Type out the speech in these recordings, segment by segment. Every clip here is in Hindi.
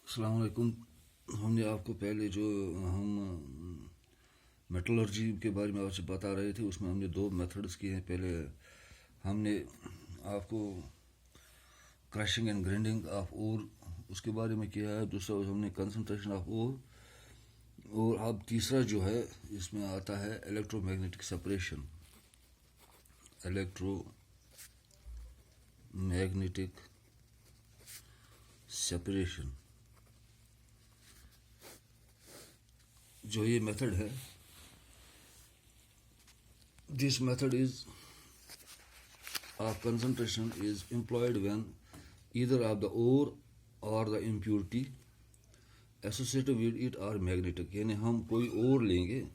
अस्सलाम वालेकुम। हमने आपको पहले जो हम मेटलर्जी के बारे में आपसे बता रहे थे, उसमें हमने दो मेथड्स किए हैं। पहले हमने आपको crushing and grinding of ore उसके बारे में किया है। दूसरा हमने कंसंट्रेशन ऑफ ओर, और अब तीसरा जो है इसमें आता है इलेक्ट्रोमैग्नेटिक सेपरेशन। इलेक्ट्रोमैग्नेटिक सेपरेशन जो ये मेथड है, this method is of concentration is employed when either of the ore or the impurity associated with it are magnetic। यानी हम कोई और लेंगे,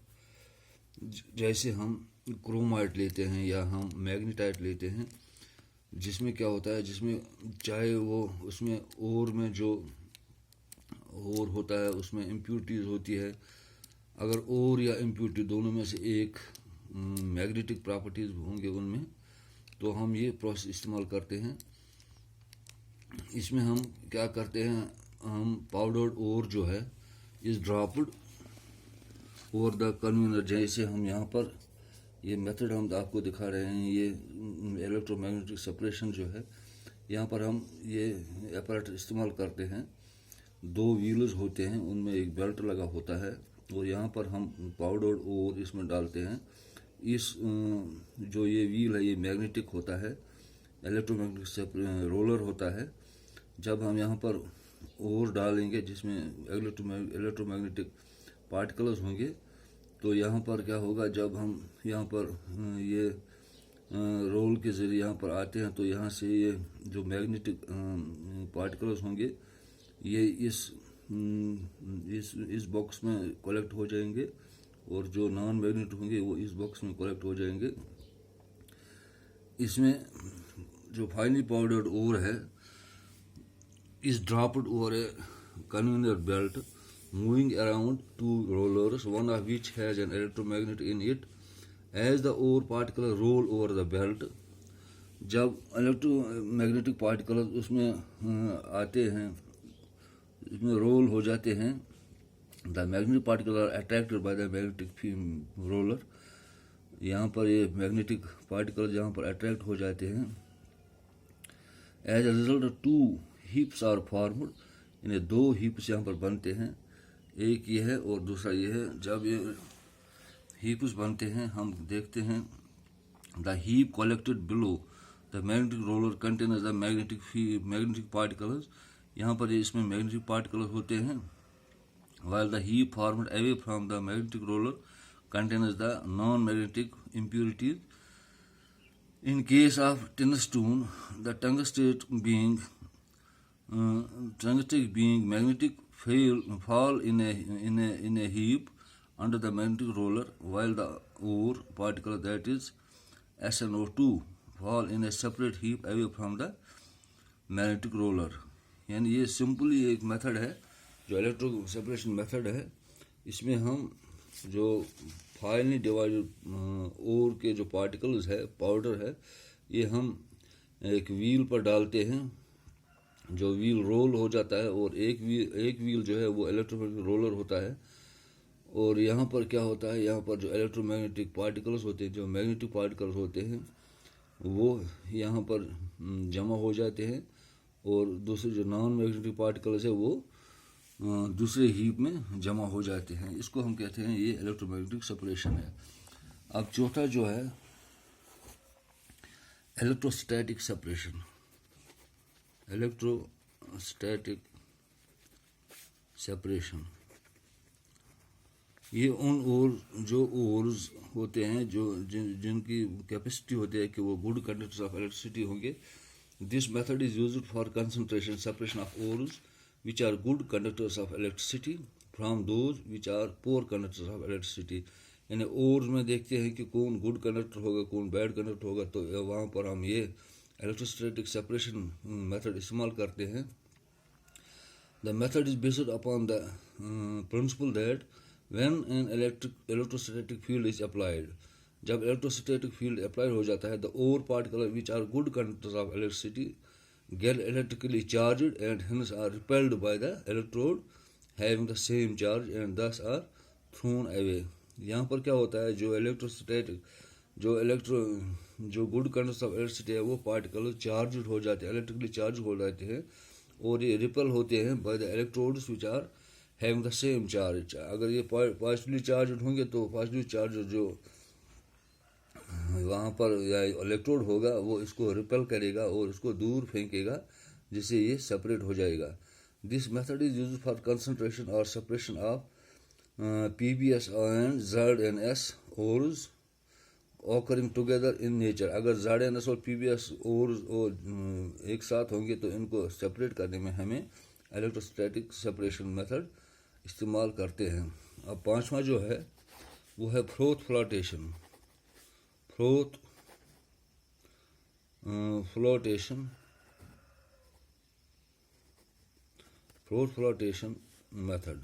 जैसे हम क्रोमाइट लेते हैं या हम मैग्नेटाइट लेते हैं, जिसमें क्या होता है, जिसमें चाहे वो उसमें ओर में जो ओर होता है उसमें इम्प्यूरिटीज़ होती है। अगर ओर या इम्प्यूरिटी दोनों में से एक मैग्नेटिक प्रॉपर्टीज़ होंगे उनमें, तो हम ये प्रोसेस इस्तेमाल करते हैं। इसमें हम क्या करते हैं, हम पाउडर्ड ओर जो है is dropped over the convener, जैसे हम यहाँ पर ये मेथड हम आपको दिखा रहे हैं। ये इलेक्ट्रोमैग्नेटिक सेपरेशन जो है, यहाँ पर हम ये अपैरेट इस्तेमाल करते हैं। दो व्हील्स होते हैं, उनमें एक बेल्ट लगा होता है, और यहाँ पर हम पाउडर्ड ओर इसमें डालते हैं। इस जो ये व्हील है ये मैग्नेटिक होता है, इलेक्ट्रोमैग्नेटिक रोलर होता है। जब हम यहाँ पर ओर डालेंगे जिसमें इलेक्ट्रोमैग्नेटिक पार्टिकल्स होंगे, तो यहाँ पर क्या होगा, जब हम यहाँ पर ये रोल के ज़रिए यहाँ पर आते हैं, तो यहाँ से ये जो मैग्नेटिक पार्टिकल्स होंगे ये इस बॉक्स में कलेक्ट हो जाएंगे, और जो नॉन मैग्नेट होंगे वो इस बॉक्स में कलेक्ट हो जाएंगे। इसमें जो फाइनली पाउडर्ड ओर है is dropped over a conveyor belt moving around two rollers, one of which has an electromagnet in it. As the ore particle roll over the belt, जब इलेक्ट्रोमैग्नेटिक पार्टिकल उसमें आते हैं, इसमें रोल हो जाते हैं, the magnetic particle are attracted by the magnetic roller. यहाँ पर ये मैग्नेटिक पार्टिकल यहाँ पर अट्रैक्ट हो जाते हैं। As a result two heaps are formed, इन्हें दो हीप्स यहाँ पर बनते हैं, एक ये है और दूसरा ये है। जब ये हीप्स बनते हैं, हम देखते हैं the heap collected below the magnetic roller containers the magnetic particles. यहाँ पर इसमें मैग्नेटिक पार्टिकल्स होते हैं, while the heap formed away from the magnetic roller contains the non-magnetic impurities. In case of tungsten, the tungstic being magnetic fall in a heap under the magnetic roller, while the ore particle, that is SnO2, fall in a separate heap away from the magnetic roller। यानी ये सिंपली एक मेथड है जो इलेक्ट्रो सेपरेशन मेथड है। इसमें हम जो फाइनली डिवाइडेड ओर के जो पार्टिकल्स है, पाउडर है, ये हम एक व्हील पर डालते हैं, जो व्हील रोल हो जाता है, और एक व्हील जो है वो इलेक्ट्रोमैग्नेटिक रोलर होता है। और यहाँ पर क्या होता है, यहाँ पर जो इलेक्ट्रोमैग्नेटिक पार्टिकल्स होते हैं, जो मैग्नेटिक पार्टिकल्स होते हैं, वो यहाँ पर जमा हो जाते हैं, और दूसरे जो नॉन मैग्नेटिक पार्टिकल्स है वो दूसरे हीप में जमा हो जाते हैं। इसको हम कहते हैं ये इलेक्ट्रोमैग्नेटिक सेपरेशन है। अब चौथा जो है इलेक्ट्रोस्टैटिक सेपरेशन। इलेक्ट्रोस्टैटिक सेपरेशन ये उन ओर्स होते हैं जो जिनकी कैपेसिटी होती है कि वो गुड कंडक्टर्स ऑफ इलेक्ट्रिसिटी होंगे। This method is used for concentration separation of ores which are good conductors of electricity from those which are poor conductors of electricity। यानी ओर्स में देखते हैं कि कौन गुड कंडक्टर होगा, कौन बैड कंडक्टर होगा, तो वहाँ पर हम ये इलेक्ट्रोस्टैटिक सेपरेशन मेथड इस्तेमाल करते हैं। The method is based upon the principle that when an electrostatic field is applied, जब इलेक्ट्रोस्टैटिक फील्ड अप्लाई हो जाता है, the ore particle which are good conductors of electricity get electrically charged and hence are repelled by the electrode having the same charge and thus are thrown away. यहाँ पर क्या होता है, जो गुड कंडक्टर्स ऑफ इलेक्ट्रिसिटी है वो पार्टिकल चार्ज हो जाते हैं, इलेक्ट्रिकली चार्ज हो जाते हैं और ये रिपेल होते हैं by the electrodes which are having the same charge. अगर ये पॉजिटिवली चार्ज होंगे तो पॉजिटिव चार्ज जो वहाँ पर या इलेक्ट्रोड होगा वो इसको रिपेल करेगा और इसको दूर फेंकेगा जिससे ये सेपरेट हो जाएगा. This method is used for concentration और separation of PbS and ZnS ores occurring together in nature. अगर ZnS और PbS ores एक साथ होंगे तो इनको सेपरेट करने में हमें इलेक्ट्रोस्टैटिक सेपरेशन मेथड इस्तेमाल करते हैं. अब पांचवा जो है वो है froth flotation. Flotation method.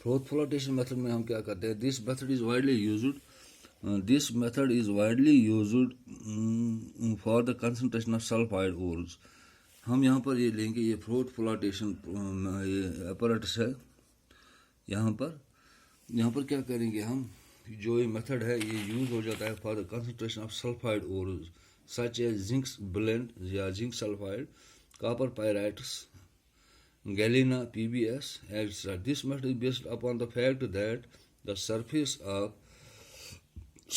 Froth flotation method में हम क्या करते हैं, this method is widely used for the concentration of sulphide ores. हम यहाँ पर ये लेंगे, ये फ्रोथ फ्लोटेशन ये अपरेटस है. यहाँ पर क्या करेंगे हम, जो ये मेथड है ये यूज हो जाता है for the concentration of sulphide ores such as zinc blende या zinc sulphide, copper pyrites, galena, PbS, etc. This method is based upon the fact that the surface of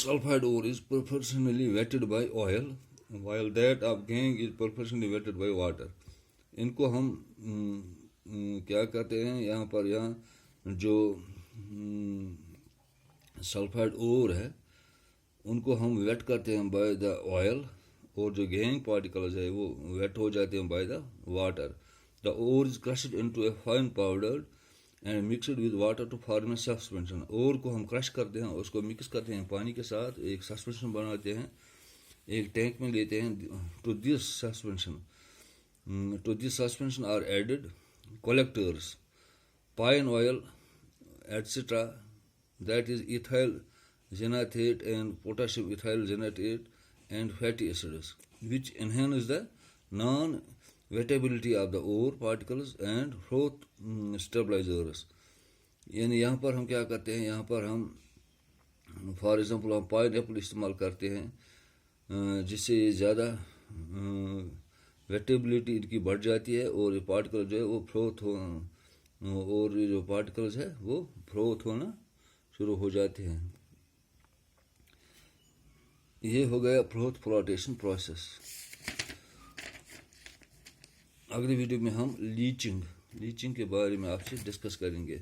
sulfide ore is proportionally wetted by oil, while that of gangue is proportionally wetted by water. इनको हम क्या कहते हैं, यहाँ जो सल्फाइड ओर है उनको हम वेट करते हैं बाय द ऑयल और जो गैंग पार्टिकल्स है वो वेट हो जाते हैं by the water. The ore is crushed into a fine powder and mixed with water to form a suspension. ore को हम क्रश करते हैं, उसको मिक्स करते हैं पानी के साथ, एक सस्पेंशन बनाते हैं, एक टैंक में लेते हैं. To this suspension are added collectors, pine oil, etc. That is ethyl xanthate and potassium ethyl xanthate and fatty acids, which enhance the non-wettability of the ore particles and froth stabilizers. यानी यहाँ पर हम क्या करते हैं, यहाँ पर हम फॉर एग्जांपल हम पाइन एप्पल इस्तेमाल करते हैं जिससे ये ज़्यादा वेटेबिलिटी इनकी बढ़ जाती है और ये पार्टिकल जो है वो फ्रोथ हो और ये जो पार्टिकल्स है वो फ्रोथ होना शुरू हो जाते हैं. ये हो गया फ्रोथ फ्लोटेशन प्रोसेस. अगली वीडियो में हम लीचिंग के बारे में आपसे डिस्कस करेंगे.